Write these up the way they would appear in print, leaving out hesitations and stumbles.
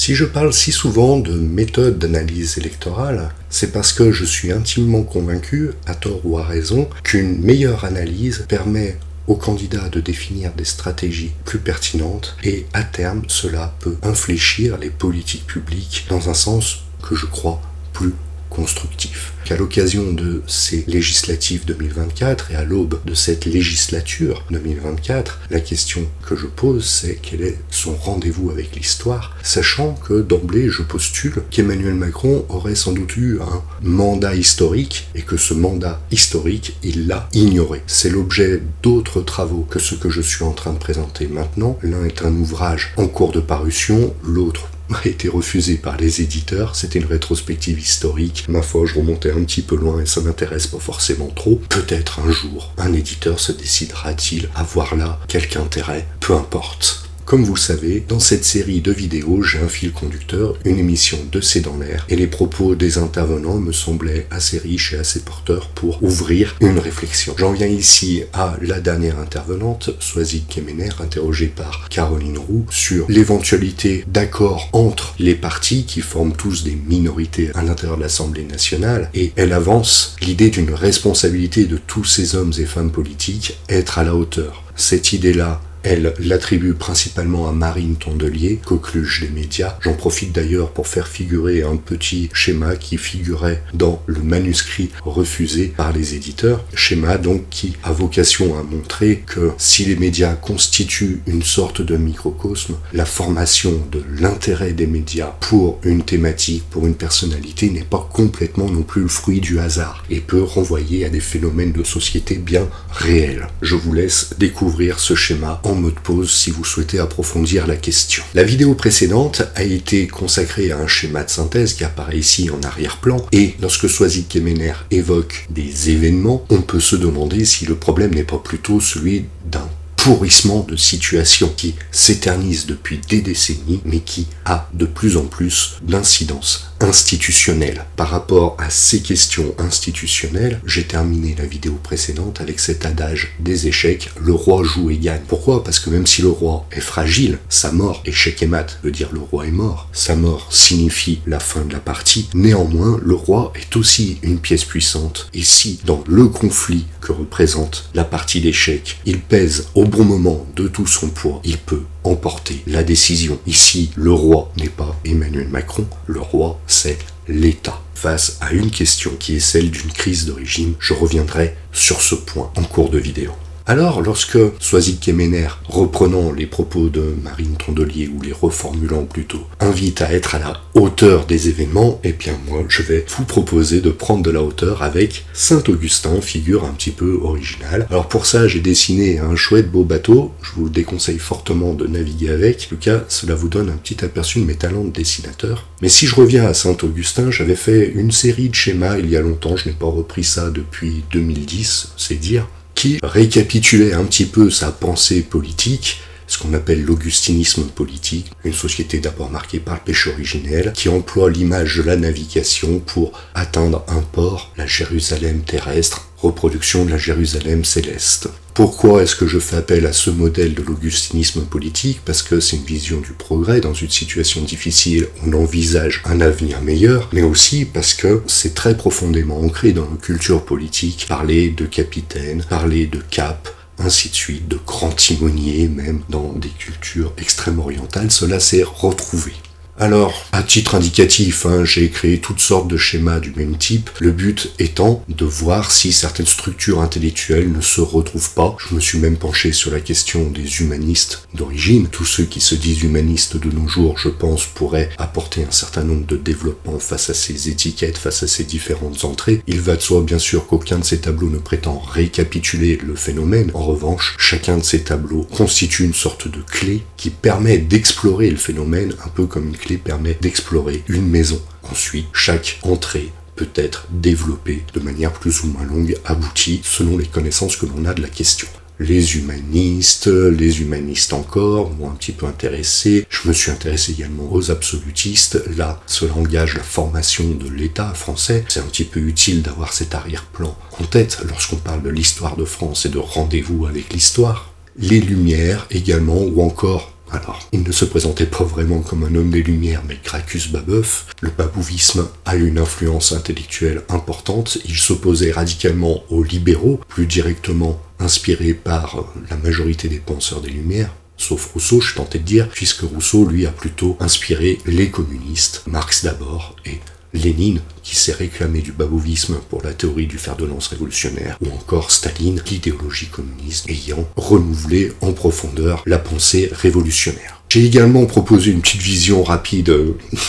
Si je parle si souvent de méthode d'analyse électorale, c'est parce que je suis intimement convaincu, à tort ou à raison, qu'une meilleure analyse permet aux candidats de définir des stratégies plus pertinentes et à terme, cela peut infléchir les politiques publiques dans un sens que je crois plus constructif. Qu'à l'occasion de ces législatives 2024 et à l'aube de cette législature 2024, la question que je pose, c'est quel est son rendez-vous avec l'histoire, sachant que d'emblée je postule qu'Emmanuel Macron aurait sans doute eu un mandat historique et que ce mandat historique, il l'a ignoré. C'est l'objet d'autres travaux que ceux que je suis en train de présenter maintenant. L'un est un ouvrage en cours de parution, l'autre a été refusé par les éditeurs, c'était une rétrospective historique. Ma foi, je remontais un petit peu loin et ça m'intéresse pas forcément trop. Peut-être un jour, un éditeur se décidera-t-il à voir là quelque intérêt, peu importe. Comme vous le savez, dans cette série de vidéos, j'ai un fil conducteur, une émission de C'est dans l'air, et les propos des intervenants me semblaient assez riches et assez porteurs pour ouvrir une réflexion. J'en viens ici à la dernière intervenante, Soisig Kemener, interrogée par Caroline Roux, sur l'éventualité d'accords entre les partis qui forment tous des minorités à l'intérieur de l'Assemblée nationale, et elle avance l'idée d'une responsabilité de tous ces hommes et femmes politiques être à la hauteur. Cette idée-là, elle l'attribue principalement à Marine Tondelier, coqueluche des médias. J'en profite d'ailleurs pour faire figurer un petit schéma qui figurait dans le manuscrit refusé par les éditeurs. Schéma donc qui a vocation à montrer que si les médias constituent une sorte de microcosme, la formation de l'intérêt des médias pour une thématique, pour une personnalité n'est pas complètement non plus le fruit du hasard et peut renvoyer à des phénomènes de société bien réels. Je vous laisse découvrir ce schéma en mode pause si vous souhaitez approfondir la question. La vidéo précédente a été consacrée à un schéma de synthèse qui apparaît ici en arrière-plan, et lorsque Soisig Kemener évoque des événements, on peut se demander si le problème n'est pas plutôt celui d'un pourrissement de situation qui s'éternise depuis des décennies, mais qui a de plus en plus d'incidence institutionnelle. Par rapport à ces questions institutionnelles, j'ai terminé la vidéo précédente avec cet adage des échecs, le roi joue et gagne. Pourquoi? Parce que même si le roi est fragile, sa mort, échec et mat veut dire le roi est mort, sa mort signifie la fin de la partie, néanmoins le roi est aussi une pièce puissante, et si dans le conflit que représente la partie d'échecs, il pèse au bon moment de tout son poids, il peut emporter la décision. Ici, le roi n'est pas Emmanuel Macron, le roi c'est l'État. Face à une question qui est celle d'une crise de régime, je reviendrai sur ce point en cours de vidéo. Alors, lorsque Soisig Kemener, reprenant les propos de Marine Tondelier, ou les reformulant plutôt, invite à être à la hauteur des événements, eh bien moi, je vais vous proposer de prendre de la hauteur avec Saint-Augustin, figure un petit peu originale. Alors pour ça, j'ai dessiné un chouette beau bateau, je vous déconseille fortement de naviguer avec, en tout cas, cela vous donne un petit aperçu de mes talents de dessinateur. Mais si je reviens à Saint-Augustin, j'avais fait une série de schémas il y a longtemps, je n'ai pas repris ça depuis 2010, c'est dire, qui récapitulait un petit peu sa pensée politique, ce qu'on appelle l'augustinisme politique, une société d'abord marquée par le péché originel, qui emploie l'image de la navigation pour atteindre un port, la Jérusalem terrestre, reproduction de la Jérusalem céleste. Pourquoi est-ce que je fais appel à ce modèle de l'augustinisme politique? Parce que c'est une vision du progrès. Dans une situation difficile, on envisage un avenir meilleur, mais aussi parce que c'est très profondément ancré dans nos cultures politiques. Parler de capitaine, parler de cap, ainsi de suite, de grands timoniers, même dans des cultures extrême orientales, cela s'est retrouvé. Alors, à titre indicatif, j'ai créé toutes sortes de schémas du même type, le but étant de voir si certaines structures intellectuelles ne se retrouvent pas. Je me suis même penché sur la question des humanistes d'origine. Tous ceux qui se disent humanistes de nos jours, je pense, pourraient apporter un certain nombre de développements face à ces étiquettes, face à ces différentes entrées. Il va de soi, bien sûr, qu'aucun de ces tableaux ne prétend récapituler le phénomène. En revanche, chacun de ces tableaux constitue une sorte de clé qui permet d'explorer le phénomène, un peu comme une clé permet d'explorer une maison. Ensuite, chaque entrée peut être développée de manière plus ou moins longue, aboutie, selon les connaissances que l'on a de la question. Les humanistes encore m'ont un petit peu intéressé. Je me suis intéressé également aux absolutistes. Là, cela engage la formation de l'État français. C'est un petit peu utile d'avoir cet arrière-plan en tête lorsqu'on parle de l'histoire de France et de rendez-vous avec l'histoire. Les Lumières également, ou encore Alors, il ne se présentait pas vraiment comme un homme des Lumières, mais Gracchus Babeuf. Le babouvisme a une influence intellectuelle importante. Il s'opposait radicalement aux libéraux, plus directement inspirés par la majorité des penseurs des Lumières. Sauf Rousseau, je tentais de dire, puisque Rousseau, lui, a plutôt inspiré les communistes, Marx d'abord, et Lénine, qui s'est réclamé du babouvisme pour la théorie du fer de lance révolutionnaire, ou encore Staline, l'idéologie communiste ayant renouvelé en profondeur la pensée révolutionnaire. J'ai également proposé une petite vision rapide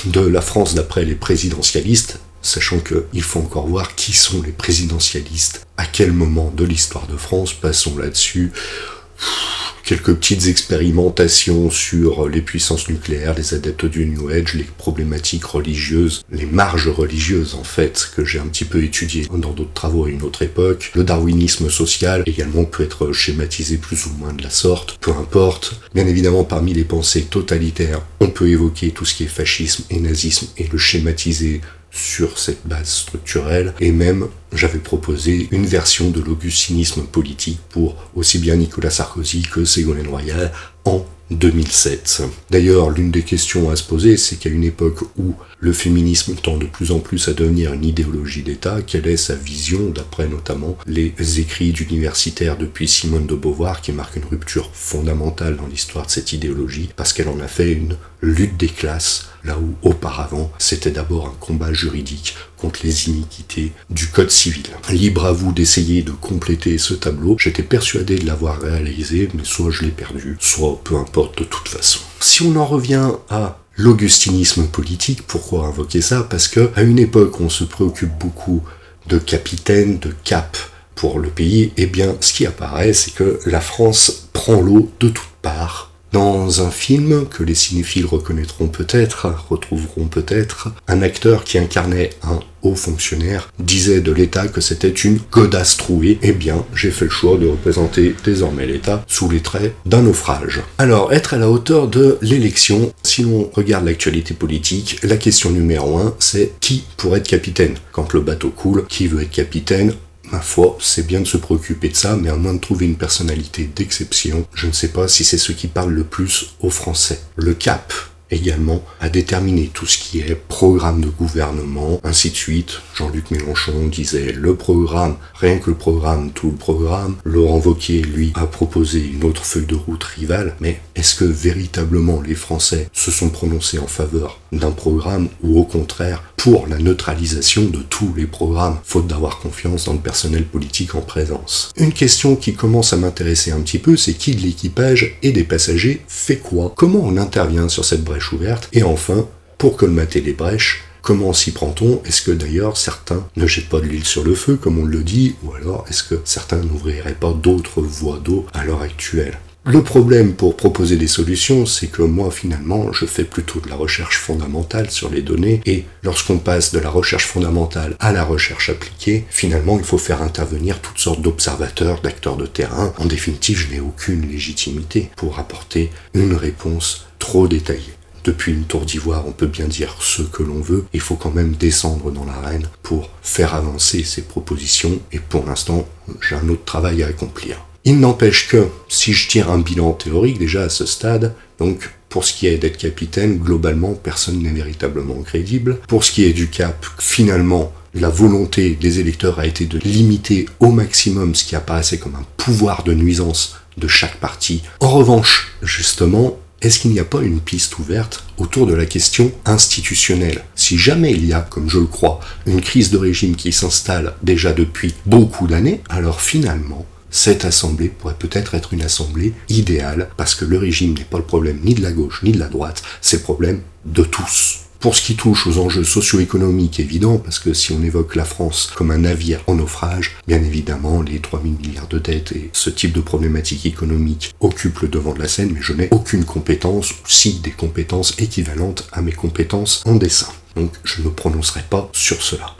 de la France d'après les présidentialistes, sachant qu'il faut encore voir qui sont les présidentialistes, à quel moment de l'histoire de France, passons là-dessus. Quelques petites expérimentations sur les puissances nucléaires, les adeptes du New Age, les problématiques religieuses, les marges religieuses en fait, que j'ai un petit peu étudiées dans d'autres travaux à une autre époque. Le darwinisme social également peut être schématisé plus ou moins de la sorte, peu importe. Bien évidemment, parmi les pensées totalitaires, on peut évoquer tout ce qui est fascisme et nazisme et le schématiser sur cette base structurelle, et même j'avais proposé une version de l'augustinisme politique pour aussi bien Nicolas Sarkozy que Ségolène Royal en 2007. D'ailleurs, l'une des questions à se poser, c'est qu'à une époque où le féminisme tend de plus en plus à devenir une idéologie d'État, quelle est sa vision, d'après notamment les écrits d'universitaires depuis Simone de Beauvoir, qui marque une rupture fondamentale dans l'histoire de cette idéologie, parce qu'elle en a fait une lutte des classes, là où auparavant c'était d'abord un combat juridique contre les iniquités du code civil. Libre à vous d'essayer de compléter ce tableau, j'étais persuadé de l'avoir réalisé, mais soit je l'ai perdu, soit peu importe de toute façon. Si on en revient à l'augustinisme politique, pourquoi invoquer ça? Parce que à une époque où on se préoccupe beaucoup de capitaine, de cap pour le pays, eh bien ce qui apparaît, c'est que la France prend l'eau de toutes parts. Dans un film que les cinéphiles reconnaîtront peut-être, retrouveront peut-être, un acteur qui incarnait un haut fonctionnaire disait de l'État que c'était une godasse trouée. Eh bien, j'ai fait le choix de représenter désormais l'État sous les traits d'un naufrage. Alors, être à la hauteur de l'élection, si l'on regarde l'actualité politique, la question numéro 1, c'est qui pourrait être capitaine? Quand le bateau coule, qui veut être capitaine? Ma foi, c'est bien de se préoccuper de ça, mais à moins de trouver une personnalité d'exception, je ne sais pas si c'est ce qui parle le plus aux Français. Le cap, également, a déterminé tout ce qui est programme de gouvernement, ainsi de suite. Jean-Luc Mélenchon disait le programme, rien que le programme, tout le programme. Laurent Wauquiez, lui, a proposé une autre feuille de route rivale, mais est-ce que véritablement les Français se sont prononcés en faveur d'un programme ou au contraire pour la neutralisation de tous les programmes, faute d'avoir confiance dans le personnel politique en présence? Une question qui commence à m'intéresser un petit peu, c'est qui de l'équipage et des passagers fait quoi? Comment on intervient sur cette brèche ouverte? Et enfin, pour colmater les brèches, comment s'y prend-on? Est-ce que d'ailleurs certains ne jettent pas de l'huile sur le feu, comme on le dit, ou alors est-ce que certains n'ouvriraient pas d'autres voies d'eau à l'heure actuelle? Le problème pour proposer des solutions, c'est que moi finalement, je fais plutôt de la recherche fondamentale sur les données, et lorsqu'on passe de la recherche fondamentale à la recherche appliquée, finalement il faut faire intervenir toutes sortes d'observateurs, d'acteurs de terrain. En définitive, je n'ai aucune légitimité pour apporter une réponse trop détaillée. Depuis une tour d'ivoire, on peut bien dire ce que l'on veut, il faut quand même descendre dans l'arène pour faire avancer ces propositions, et pour l'instant, j'ai un autre travail à accomplir. Il n'empêche que, si je tire un bilan théorique déjà à ce stade, donc pour ce qui est d'être capitaine, globalement, personne n'est véritablement crédible. Pour ce qui est du cap, finalement, la volonté des électeurs a été de limiter au maximum ce qui apparaissait comme un pouvoir de nuisance de chaque parti. En revanche, justement, est-ce qu'il n'y a pas une piste ouverte autour de la question institutionnelle? Si jamais il y a, comme je le crois, une crise de régime qui s'installe déjà depuis beaucoup d'années, alors finalement, cette assemblée pourrait peut-être être une assemblée idéale, parce que le régime n'est pas le problème ni de la gauche ni de la droite, c'est le problème de tous. Pour ce qui touche aux enjeux socio-économiques évidents, parce que si on évoque la France comme un navire en naufrage, bien évidemment les 3000 milliards de dettes et ce type de problématiques économiques occupent le devant de la scène, mais je n'ai aucune compétence, ou si des compétences équivalentes à mes compétences en dessin. Donc je ne me prononcerai pas sur cela.